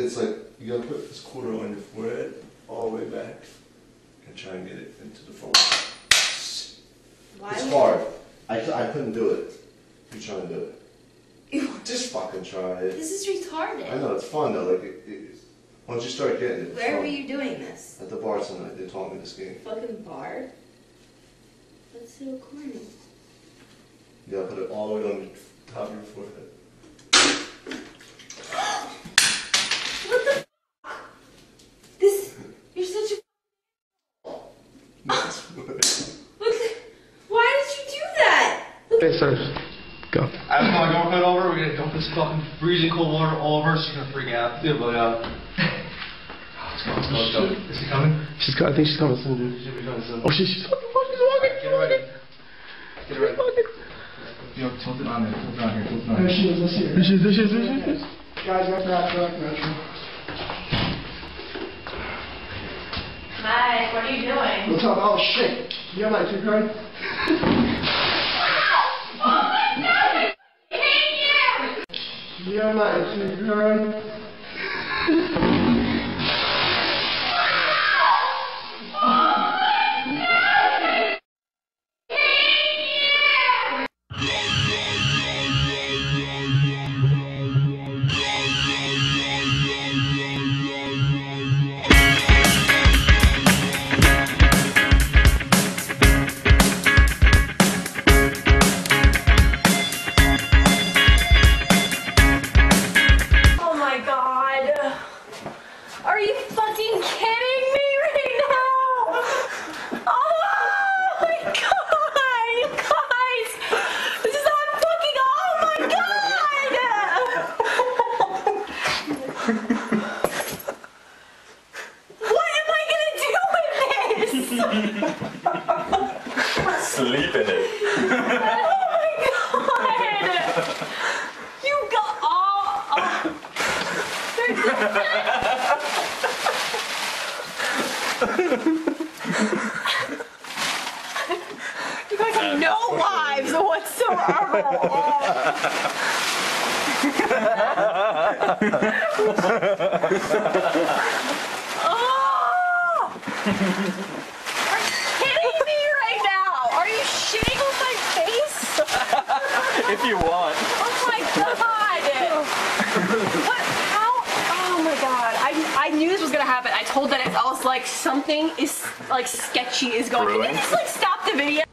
it's like you gotta put this quarter on your forehead all the way back and try and get it into the phone. Why it's hard. I couldn't do it. You trying to do it? Just fucking try it. This is retarded. I know, it's fun though. Like, once you start getting it, Where were you doing this? At the bar tonight. They taught me this game. Fucking bar? That's so corny. You gotta put it all the way on the top of your forehead. What the f***? This... You're such a... Why did you do that? Okay, sir. Go. I'm gonna go put it over. We're gonna dump this fucking freezing cold water all over. She's gonna freak out. Yeah, but let's go. Is she coming? I think she's coming soon, dude. Oh, she's walking. Get her ready. Get her ready. Yo, tilt it on there. Tilt it on here. Tilt it on here. There she is. There she is. Guys, go back. Mike, what are you doing? What's up? Oh, shit. You got my two card? Oh my god! You got my two card? Are you fucking kidding me right now? Oh my god, you guys! This is not fucking, oh my god! What am I gonna do with this? Sleep in it. Oh my god! You got you guys have no lives whatsoever. Are you kidding me right now? Are you shitting on my face? If you want. Oh my god! What? How? Oh my god! I knew this was gonna happen. I told Dennis, I was like, something is like sketchy is going. Can you just like stop the video?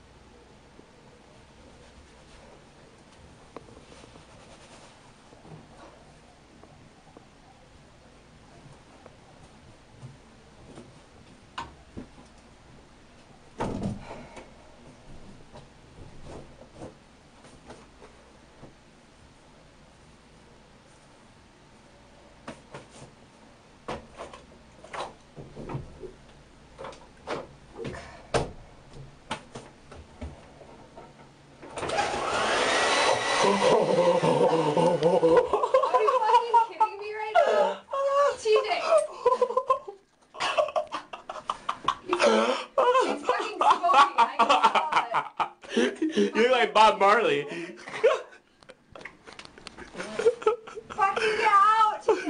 Are you fucking kidding me right now? TJ! It's fucking smoking, I can smell it. You look like Bob Marley. Fucking get out, TJ!